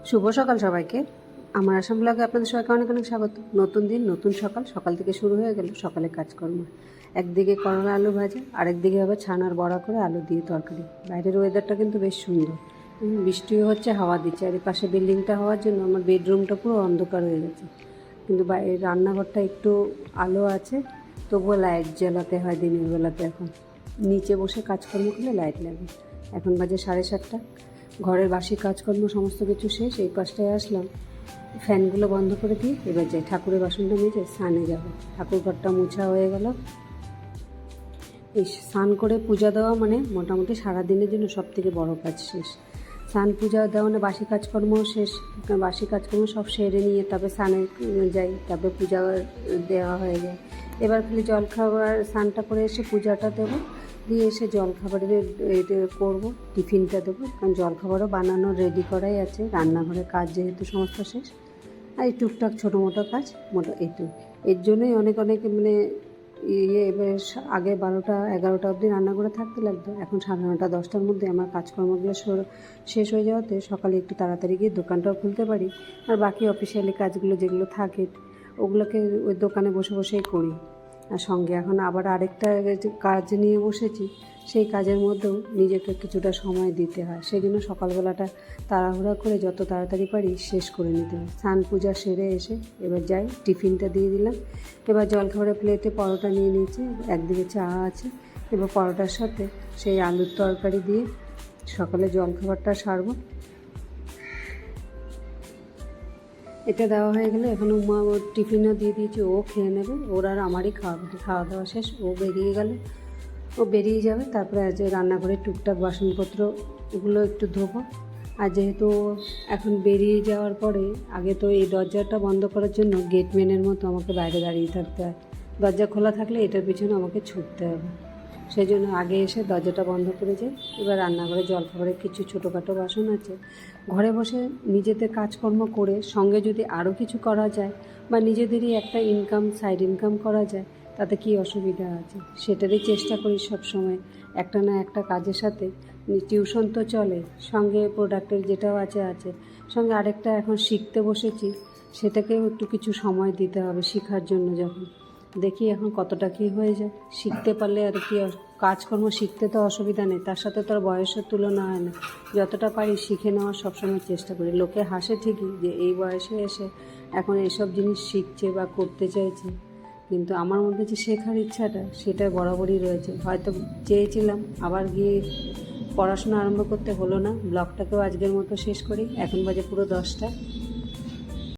শুভ সকাল সবাইকে। আমার আসাম ব্লগে আপনাদের সবাইকে অনেক অনেক স্বাগত। নতুন দিন, নতুন সকাল। সকাল থেকে শুরু হয়ে গেল সকালে কাজকর্ম। একদিকে করলা আলু ভাজা, আরেকদিকে আবার ছানার বড়া করে আলু দিয়ে তরকারি। বাইরের ওয়েদারটা কিন্তু বেশ সুন্দর, বৃষ্টিও হচ্ছে, হাওয়া দিচ্ছে। আর এই পাশে বিল্ডিংটা হওয়ার জন্য আমার বেডরুমটা পুরো অন্ধকার হয়ে গেছে, কিন্তু বাইরে রান্নাঘরটা একটু আলো আছে, তবুও লাইট জ্বালাতে হয় দিনের বেলাতে। এখন নিচে বসে কাজকর্ম করলে লাইট লাগে। এখন বাজে 7:30। ঘরের বাসি কাজকর্ম সমস্ত কিছু শেষ। এই পাশটায় আসলাম, ফ্যানগুলো বন্ধ করে দিয়ে এবার যাই ঠাকুরের বাসনটা মেজে স্নানে যাবো। ঠাকুর ঘরটা মোছা হয়ে গেল। এই স্নান করে পূজা দেওয়া মানে মোটামুটি সারাদিনের জন্য সব থেকে বড় কাজ শেষ। স্নান পূজা দেওয়া মানে বাসি কাজকর্ম শেষ। বাসি কাজকর্ম সব সেরে নিয়ে তারপরে স্নানে যাই, তারপরে পূজা দেওয়া হয়ে যায়। এবার খালি জলখাবার স্নানটা করে এসে পূজাটা দেবো, দিয়ে এসে জলখাবারের এটা করবো, টিফিনটা দেবো। কারণ জলখাবারও বানানো রেডি করাই আছে। রান্নাঘরের কাজ যেহেতু সমস্ত শেষ, আর এই টুকটাক ছোটো মোটো কাজ এইটুকু। এর জন্যই অনেক অনেক মানে এবার আগে 12টা-11টা অবধি রান্না করে থাকতে লাগতো। এখন 9:30-10টার মধ্যে আমার কাজকর্মগুলো শেষ হয়ে যাওয়াতে সকালে একটু তাড়াতাড়ি গিয়ে দোকানটাও খুলতে পারি। আর বাকি অফিসিয়ালি কাজগুলো যেগুলো থাকে ওগুলোকে ওই দোকানে বসে বসেই করি। আর সঙ্গে এখন আবার আরেকটা কাজ নিয়ে বসেছি, সেই কাজের মধ্যেও নিজেকে কিছুটা সময় দিতে হয়। সেই জন্য সকালবেলাটা তাড়াহুড়া করে যত তাড়াতাড়ি পারি শেষ করে নিতে হয়। স্নান পূজা সেরে এসে এবার যাই, টিফিনটা দিয়ে দিলাম। এবার জলখাবারের প্লেটে পরোটা নিয়ে নিয়েছি, একদিকে চা আছে। এবার পরোটার সাথে সেই আলুর তরকারি দিয়ে সকালে জলখাবারটা সারবো। এটা দেওয়া হয়ে গেলে এখন মা ওর টিফিনও দিয়ে দিয়েছি, ও খেয়ে নেবে। ওর আর আমারই খাওয়া দাওয়া শেষ। ও বেরিয়ে যাবে। তারপরে আজ রান্নাঘরে টুকটাক বাসনপত্র ওগুলো একটু ধোবো। আর যেহেতু এখন বেরিয়ে যাওয়ার পরে আগে তো এই দরজাটা বন্ধ করার জন্য গেটম্যানের মতো আমাকে বাইরে দাঁড়িয়ে থাকতে হয়। দরজা খোলা থাকলে এটার পিছনে আমাকে ছুটতে হবে। সেই জন্য আগে এসে দরজাটা বন্ধ করে যাই। এবার রান্নাঘরে জলখাবারের কিছু ছোটোখাটো বাসন আছে। ঘরে বসে নিজেদের কাজকর্ম করে সঙ্গে যদি আরও কিছু করা যায় বা নিজেদেরই একটা সাইড ইনকাম করা যায়, তাতে কি অসুবিধা আছে? সেটারই চেষ্টা করি সব সময়। একটা না একটা কাজের সাথে টিউশন তো চলে, সঙ্গে প্রোডাক্টের যেটাও আছে সঙ্গে আরেকটা এখন শিখতে বসেছি, সেটাকেও একটু কিছু সময় দিতে হবে শেখার জন্য। যখন দেখি এখন কতটা কী হয়ে যায়, শিখতে পারলে আর কি কাজকর্ম শিখতে তো অসুবিধা নেই, তার সাথে তো আর বয়সের তুলনা হয় না। যতটা পারি শিখে নেওয়ার সবসময় চেষ্টা করি। লোকে হাসে ঠিকই যে এই বয়সে এসে এখন এইসব জিনিস শিখছে বা করতে চাইছে, কিন্তু আমার মধ্যে যে শেখার ইচ্ছাটা সেটা বরাবরই রয়েছে। হয়তো চেয়েছিলাম, আবার গিয়ে পড়াশোনা আরম্ভ করতে হলো না। ব্লগটাকেও আজকের মতো শেষ করি। এখন বাজে পুরো 10টা।